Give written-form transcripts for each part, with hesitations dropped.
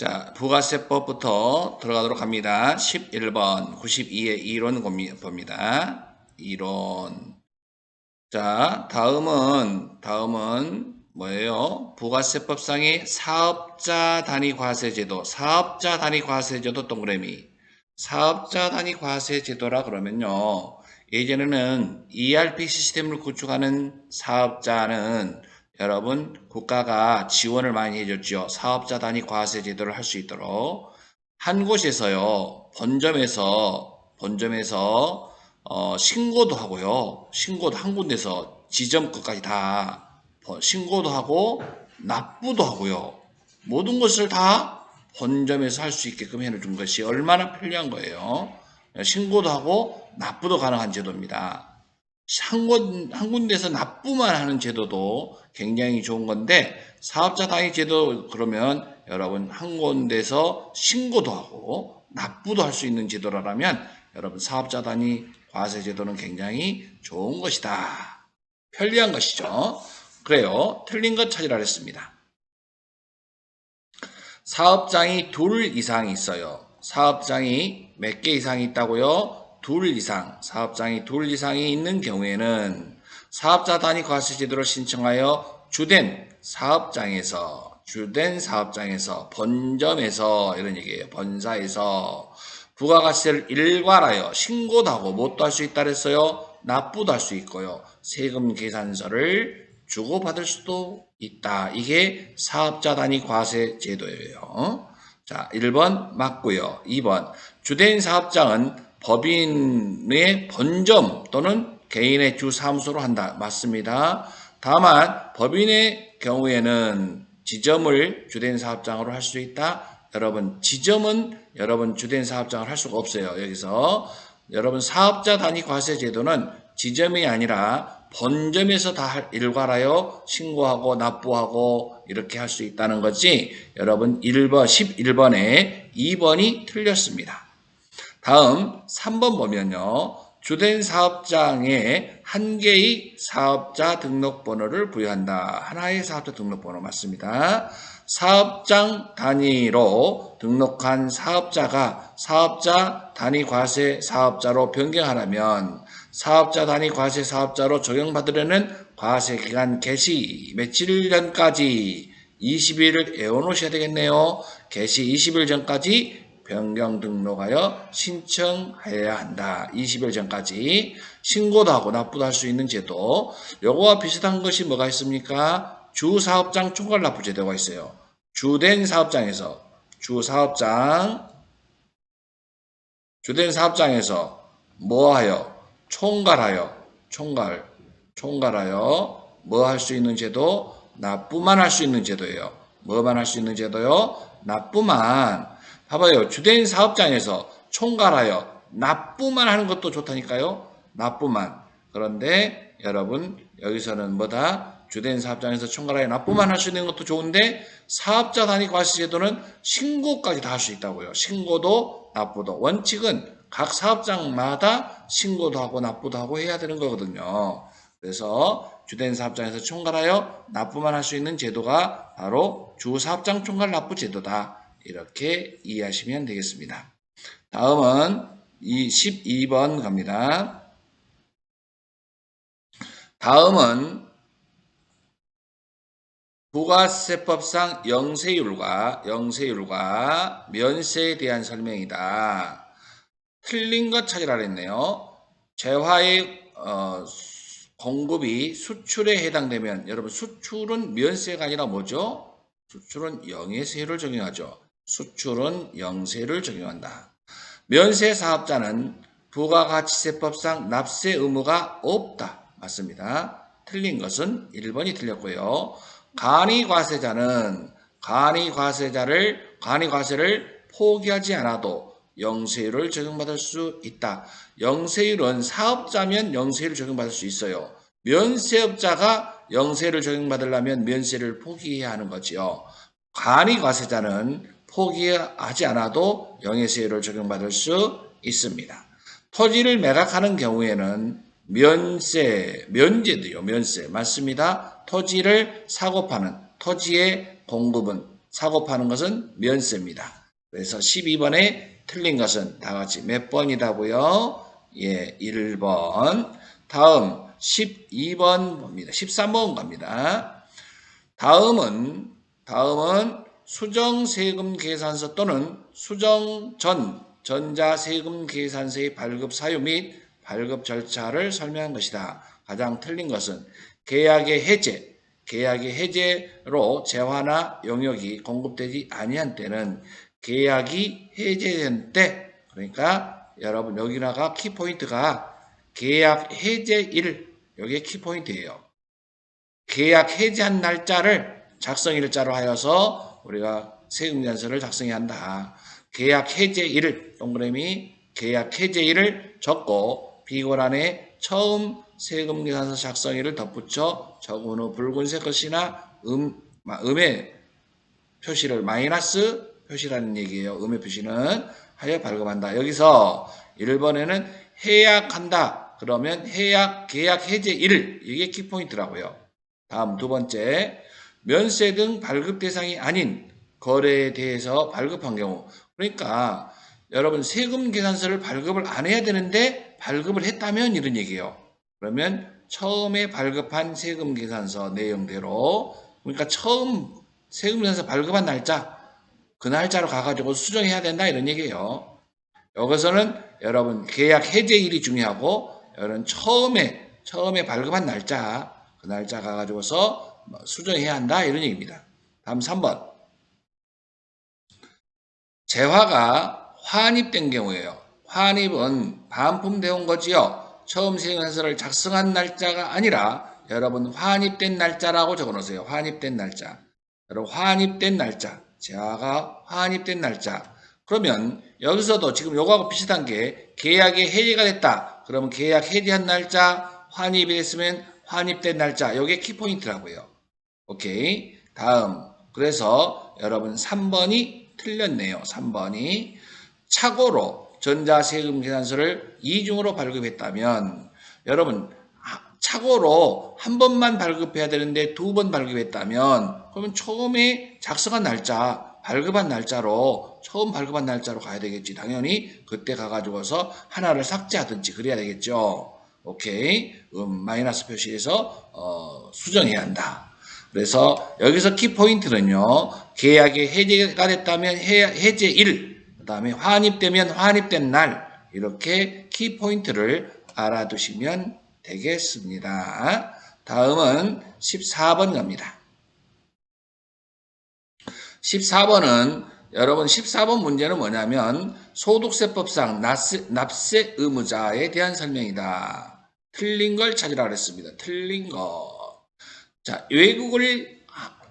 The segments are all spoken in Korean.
자, 부가세법부터 들어가도록 합니다. 11번, 92의 이론 봅니다. 이론. 자, 다음은 뭐예요? 부가세법상의 사업자 단위 과세제도, 사업자 단위 과세제도 동그라미. 사업자 단위 과세제도라 그러면요. 예전에는 ERP 시스템을 구축하는 사업자는 여러분 국가가 지원을 많이 해줬죠. 사업자 단위 과세 제도를 할 수 있도록 한 곳에서요. 본점에서 신고도 하고요. 신고도 한 군데서 지점 끝까지 다 신고도 하고 납부도 하고요. 모든 것을 다 본점에서 할 수 있게끔 해준 것이 얼마나 편리한 거예요. 신고도 하고 납부도 가능한 제도입니다. 한 군데서 납부만 하는 제도도 굉장히 좋은 건데 사업자 단위 제도 그러면 여러분 한 군데서 신고도 하고 납부도 할 수 있는 제도라면 여러분 사업자 단위 과세 제도는 굉장히 좋은 것이다. 편리한 것이죠. 그래요. 틀린 것 찾으라 했습니다. 사업장이 둘 이상 있어요. 사업장이 몇 개 이상이 있다고요? 둘 이상, 사업장이 둘 이상이 있는 경우에는 사업자 단위 과세 제도를 신청하여 주된 사업장에서, 본점에서, 이런 얘기예요. 본사에서 부가가치세를 일괄하여 신고도 하고 뭣도 할 수 있다 그랬어요? 납부도 할 수 있고요. 세금 계산서를 주고받을 수도 있다. 이게 사업자 단위 과세 제도예요. 자, 1번 맞고요. 2번 주된 사업장은 법인의 본점 또는 개인의 주사무소로 한다. 맞습니다. 다만 법인의 경우에는 지점을 주된 사업장으로 할 수 있다. 여러분 지점은 여러분 주된 사업장을 할 수가 없어요. 여기서 여러분 사업자 단위 과세 제도는 지점이 아니라 본점에서 다 일괄하여 신고하고 납부하고 이렇게 할 수 있다는 거지. 여러분 1번 11번에 2번이 틀렸습니다. 다음 3번 보면요. 주된 사업장에 한 개의 사업자 등록번호를 부여한다. 하나의 사업자 등록번호 맞습니다. 사업장 단위로 등록한 사업자가 사업자 단위 과세 사업자로 변경하려면 사업자 단위 과세 사업자로 적용받으려는 과세 기간 개시 며칠 전까지 20일을 애워놓으셔야 되겠네요. 개시 20일 전까지 변경 등록하여 신청해야 한다. 20일 전까지 신고도 하고 납부도 할 수 있는 제도. 요거와 비슷한 것이 뭐가 있습니까? 주사업장 총괄납부 제도가 있어요. 주된 사업장에서 주된 사업장에서 뭐하여 총괄하여 뭐 할 수 있는 제도? 납부만 할 수 있는 제도예요. 뭐만 할 수 있는 제도요? 납부만. 봐봐요. 주된 사업장에서 총괄하여 납부만 하는 것도 좋다니까요. 납부만. 그런데 여러분 여기서는 뭐다? 주된 사업장에서 총괄하여 납부만 할 수 있는 것도 좋은데 사업자 단위 과세 제도는 신고까지 다 할 수 있다고요. 신고도 납부도. 원칙은 각 사업장마다 신고도 하고 납부도 하고 해야 되는 거거든요. 그래서 주된 사업장에서 총괄하여 납부만 할 수 있는 제도가 바로 주사업장 총괄 납부 제도다. 이렇게 이해하시면 되겠습니다. 다음은 12번 갑니다. 다음은 부가세법상 영세율과 면세에 대한 설명이다. 틀린 것 찾으라 그랬네요. 재화의 공급이 수출에 해당되면 여러분 수출은 면세가 아니라 뭐죠? 수출은 영세율을 적용하죠. 수출은 영세를 적용한다. 면세 사업자는 부가가치세법상 납세 의무가 없다. 맞습니다. 틀린 것은 1번이 틀렸고요. 간이과세자는 간이과세를 포기하지 않아도 영세율을 적용받을 수 있다. 영세율은 사업자면 영세율을 적용받을 수 있어요. 면세업자가 영세를 적용받으려면 면세를 포기해야 하는 거지요. 간이과세자는 포기하지 않아도 영세율을 적용받을 수 있습니다. 토지를 매각하는 경우에는 면제도요. 면세 맞습니다. 토지를 사고 파는 토지의 공급은 사고 파는 것은 면세입니다. 그래서 12번에 틀린 것은 다 같이 몇 번이라고요? 예, 1번. 다음 12번 봅니다. 13번 갑니다. 다음은 수정세금 계산서 또는 수정 전 전자세금 계산서의 발급 사유 및 발급 절차를 설명한 것이다. 가장 틀린 것은 계약의 해제로 재화나 용역이 공급되지 아니한 때는 계약이 해제된 때, 그러니까 여러분 여기다가 키포인트가 계약 해제일, 여기에 키포인트예요. 계약 해제한 날짜를 작성일자로 하여서 우리가 세금계산서를 작성해야 한다. 계약 해제일, 동그라미 계약 해제일을 적고 비고란에 처음 세금계산서 작성일을 덧붙여 적은 후 붉은색 글씨나 음의 표시를 마이너스 표시라는 얘기예요. 음의 표시는 하여 발급한다. 여기서 1번에는 해약한다. 그러면 계약 해제일, 이게 키포인트라고요. 다음 두 번째, 면세 등 발급 대상이 아닌 거래에 대해서 발급한 경우. 그러니까 여러분 세금 계산서를 발급을 안 해야 되는데 발급을 했다면 이런 얘기예요. 그러면 처음에 발급한 세금 계산서 내용대로, 그러니까 처음 세금 계산서 발급한 날짜, 그 날짜로 가가지고 수정해야 된다 이런 얘기예요. 여기서는 여러분 계약 해제일이 중요하고, 여러분 처음에 발급한 날짜, 그 날짜 가가지고서 수정해야 한다 이런 얘기입니다. 다음 3번. 재화가 환입된 경우예요. 환입은 반품되어 거지요. 처음 세금계산서를 작성한 날짜가 아니라 여러분 환입된 날짜라고 적어놓으세요. 환입된 날짜. 여러분 환입된 날짜. 재화가 환입된 날짜. 그러면 여기서도 지금 요거하고 비슷한 게 계약이 해지가 됐다. 그러면 계약 해지한 날짜, 환입이 됐으면 환입된 날짜. 요게 키포인트라고요. 오케이. 다음. 그래서 여러분 3번이 틀렸네요. 3번이 착오로 전자세금 계산서를 이중으로 발급했다면, 여러분 착오로 한 번만 발급해야 되는데 두 번 발급했다면, 그러면 처음에 작성한 날짜, 발급한 날짜로, 처음 발급한 날짜로 가야 되겠지. 당연히 그때 가가지고서 하나를 삭제하든지 그래야 되겠죠. 오케이. 마이너스 표시해서 수정해야 한다. 그래서 여기서 키포인트는요, 계약이 해제가 됐다면 해제일, 그 다음에 환입되면 환입된 날, 이렇게 키포인트를 알아두시면 되겠습니다. 다음은 14번 갑니다. 14번은 여러분 14번 문제는 뭐냐면 소득세법상 납세 의무자에 대한 설명이다. 틀린 걸 찾으라 그랬습니다. 틀린 거. 자, 외국을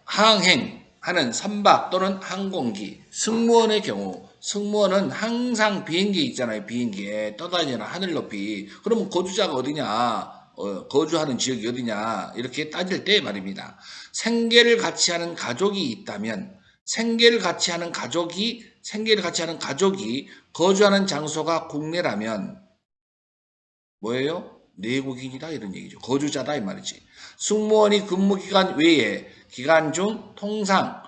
항행하는 선박 또는 항공기, 승무원의 경우, 승무원은 항상 비행기에 있잖아요. 비행기에 떠다니는 하늘 높이. 그러면 거주자가 어디냐? 거주하는 지역이 어디냐? 이렇게 따질 때 말입니다. 생계를 같이 하는 가족이 있다면, 생계를 같이 하는 가족이 거주하는 장소가 국내라면 뭐예요? 내국인이다 이런 얘기죠. 거주자다 이 말이지. 승무원이 근무기간 외에 기간 중 통상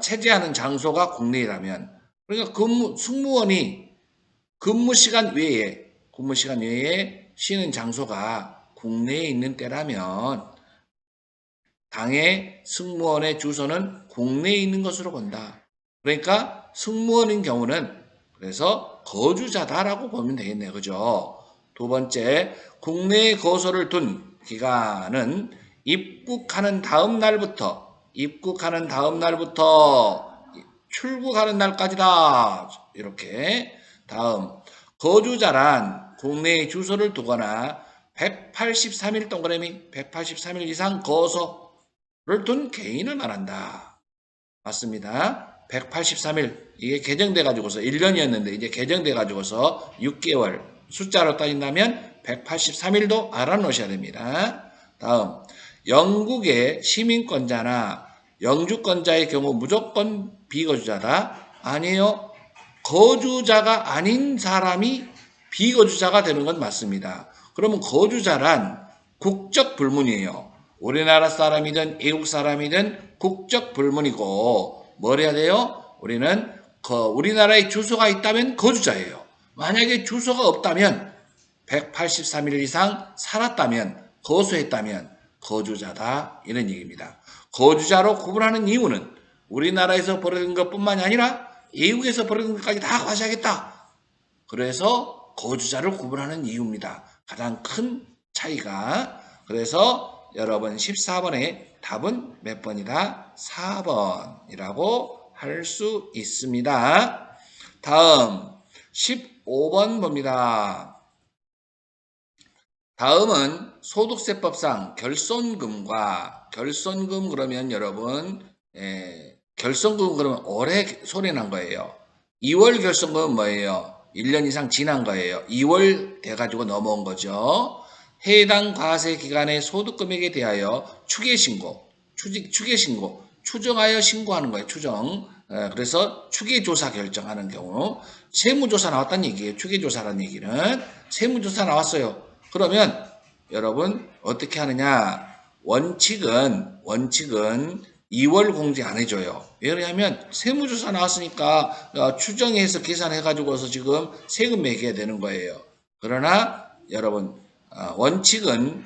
체재하는 장소가 국내라면, 그러니까 승무원이 근무시간 외에 쉬는 장소가 국내에 있는 때라면 당의 승무원의 주소는 국내에 있는 것으로 본다. 그러니까 승무원인 경우는 그래서 거주자다라고 보면 되겠네요. 그죠? 두 번째, 국내에 거소를 둔 기간은 입국하는 다음 날부터 출국하는 날까지다. 이렇게. 다음, 거주자란 국내에 주소를 두거나 183일 동그라미 183일 이상 거소를 둔 개인을 말한다. 맞습니다. 183일. 이게 개정돼 가지고서 1년이었는데 이제 개정돼 가지고서 6개월. 숫자로 따진다면 183일도 알아놓으셔야 됩니다. 다음, 영국의 시민권자나 영주권자의 경우 무조건 비거주자다? 아니에요. 거주자가 아닌 사람이 비거주자가 되는 건 맞습니다. 그러면 거주자란 국적 불문이에요. 우리나라 사람이든 외국 사람이든 국적 불문이고, 뭘 해야 돼요? 우리는 우리나라에 주소가 있다면 거주자예요. 만약에 주소가 없다면 183일 이상 살았다면 거주했다면 거주자다 이런 얘기입니다. 거주자로 구분하는 이유는 우리나라에서 벌어진 것뿐만이 아니라 외국에서 벌어진 것까지 다 과시하겠다. 그래서 거주자를 구분하는 이유입니다. 가장 큰 차이가. 그래서 여러분 14번의 답은 몇 번이다? 4번이라고 할 수 있습니다. 다음 15번 봅니다. 다음은 소득세법상 결손금과 결손금 그러면 여러분 결손금 그러면 올해 손해난 거예요. 2월 결손금은 뭐예요? 1년 이상 지난 거예요. 2월 돼가지고 넘어온 거죠. 해당 과세 기간의 소득금액에 대하여 추계신고, 추정하여 신고하는 거예요. 추정. 그래서 추계조사 결정하는 경우 세무조사 나왔다는 얘기예요. 추계조사라는 얘기는 세무조사 나왔어요. 그러면 여러분 어떻게 하느냐? 원칙은 2월 공제 안 해줘요. 왜냐하면 세무조사 나왔으니까 추정해서 계산해가지고서 지금 세금 매겨야 되는 거예요. 그러나 여러분 원칙은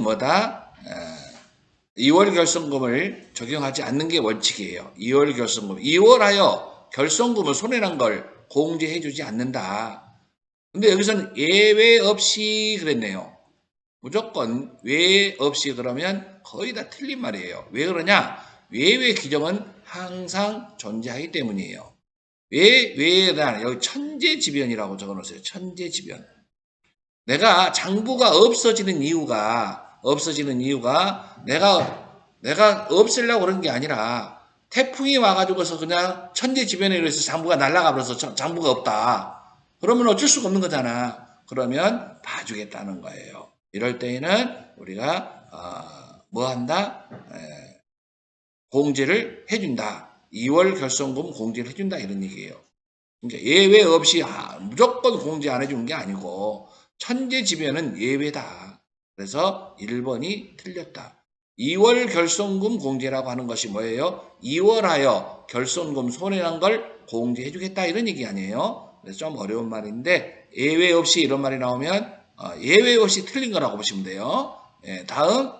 뭐다? 2월 결손금을 적용하지 않는 게 원칙이에요. 2월 결손금. 2월하여 결손금을 손해난 걸 공제해주지 않는다. 근데 여기서는 예외 없이 그랬네요. 무조건 외 없이 그러면 거의 다 틀린 말이에요. 왜 그러냐? 외의 규정은 항상 존재하기 때문이에요. 외에 대한 여기 천재지변이라고 적어놓으세요. 천재지변. 내가 장부가 없어지는 이유가 내가 없애려고 그런 게 아니라 태풍이 와가지고서 그냥 천재지변에 의해서 장부가 날아가 버려서 장부가 없다. 그러면 어쩔 수가 없는 거잖아. 그러면 봐주겠다는 거예요. 이럴 때에는 우리가 뭐 한다? 공제를 해준다. 2월 결손금 공제를 해준다 이런 얘기예요. 그러니까 예외 없이 무조건 공제 안 해주는 게 아니고 천재지변은 예외다. 그래서 1번이 틀렸다. 2월 결손금 공제라고 하는 것이 뭐예요? 2월하여 결손금 손해난 걸 공제해주겠다 이런 얘기 아니에요. 그래서 좀 어려운 말인데 예외 없이 이런 말이 나오면 예외 없이 틀린 거라고 보시면 돼요. 다음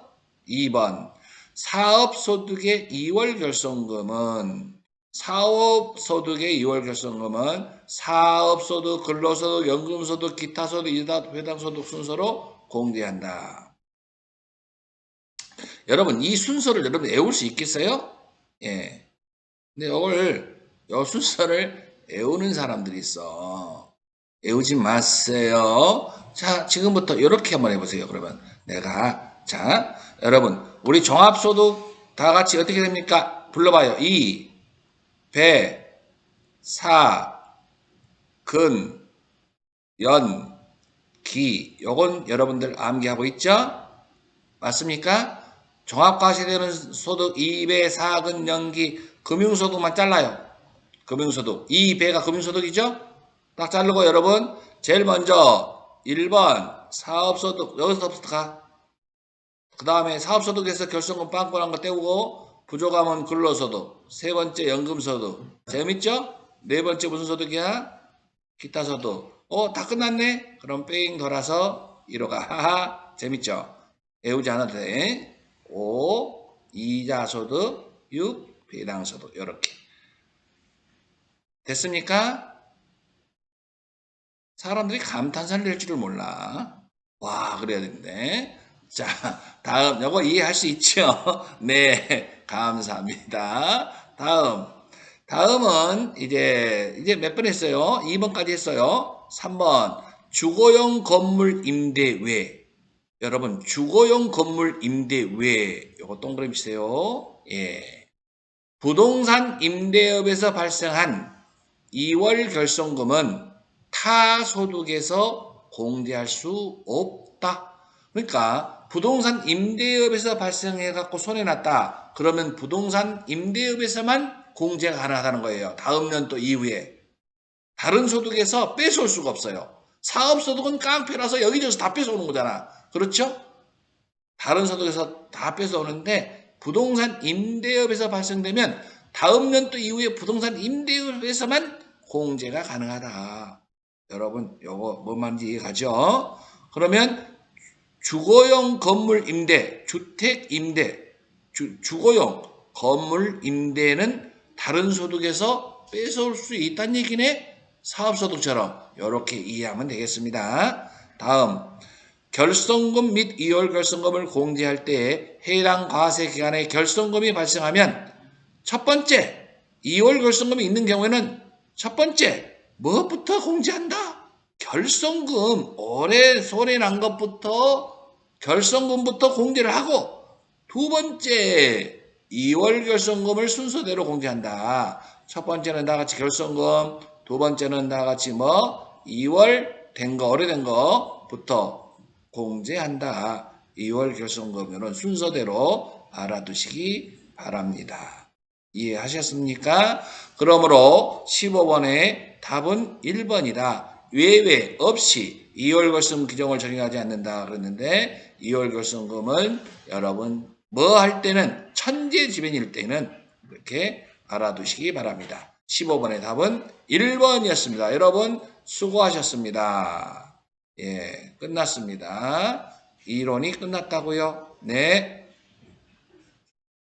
2번 사업소득의 2월 결손금은 사업소득, 근로소득, 연금소득, 기타소득, 회당소득 순서로 공제한다. 여러분 이 순서를 여러분 외울 수 있겠어요? 예. 근데 이 순서를 외우는 사람들이 있어. 외우지 마세요. 자, 지금부터 이렇게 한번 해보세요. 그러면 자, 여러분 우리 종합소득 다 같이 어떻게 됩니까? 불러봐요. 2, 배, 사, 근, 연, 기. 요건 여러분들 암기하고 있죠? 맞습니까? 종합과세되는 소득 2배, 4근, 연기, 금융소득만 잘라요. 금융소득. 2배가 금융소득이죠? 딱 자르고 여러분 제일 먼저 1번 사업소득 여기서부터 가. 그 다음에 사업소득에서 결손금 빵꾸난 거 떼우고 부족하면 근로소득. 세 번째 연금소득. 재밌죠? 네 번째 무슨 소득이야? 기타소득. 다 끝났네? 그럼 뺑 돌아서 1호 가. 하하. 재밌죠? 외우지 않아도 돼. 5 이자소득 6 배당소득 요렇게. 됐습니까? 사람들이 감탄사를 낼 줄을 몰라. 와 그래야 되는데. 자 다음 요거 이해할 수 있죠? 네 감사합니다. 다음은 이제 몇 번 했어요? 2번까지 했어요. 3번 주거용 건물 임대 외. 여러분 주거용 건물 임대 외 요거 동그라미 주세요. 예. 부동산 임대업에서 발생한 2월 결손금은 타 소득에서 공제할 수 없다. 그러니까 부동산 임대업에서 발생해 갖고 손해났다. 그러면 부동산 임대업에서만 공제가 가능하다는 거예요. 다음 년도 이후에. 다른 소득에서 뺏어올 수가 없어요. 사업소득은 깡패라서 여기저기서 다 뺏어오는 거잖아. 그렇죠? 다른 소득에서 다 뺏어오는데 부동산 임대업에서 발생되면 다음 연도 이후에 부동산 임대료에서만 공제가 가능하다. 여러분 요거 뭔 말인지 이해가죠? 그러면 주거용 건물 임대, 주택 임대, 주거용 건물 임대는 다른 소득에서 뺏어올 수 있다는 얘기네. 사업소득처럼 이렇게 이해하면 되겠습니다. 다음 결손금 및 2월 결손금을 공제할 때 해당 과세 기간에 결손금이 발생하면 첫 번째 2월 결손금이 있는 경우에는 첫 번째 무엇부터 공제한다? 결손금 올해 손해 난 것부터 결손금부터 공제를 하고 두 번째 2월 결손금을 순서대로 공제한다. 첫 번째는 나같이 결손금, 두 번째는 나같이 2월 된 거, 오래된 거부터 공제한다. 2월 결손금은 순서대로 알아두시기 바랍니다. 이해하셨습니까? 그러므로 15번의 답은 1번이다. 외외 없이 2월 결손금 규정을 적용하지 않는다 그랬는데 2월 결손금은 여러분 뭐 할 때는 천재지변일 때는 이렇게 알아두시기 바랍니다. 15번의 답은 1번이었습니다. 여러분 수고하셨습니다. 예, 끝났습니다. 이론이 끝났다고요? 네.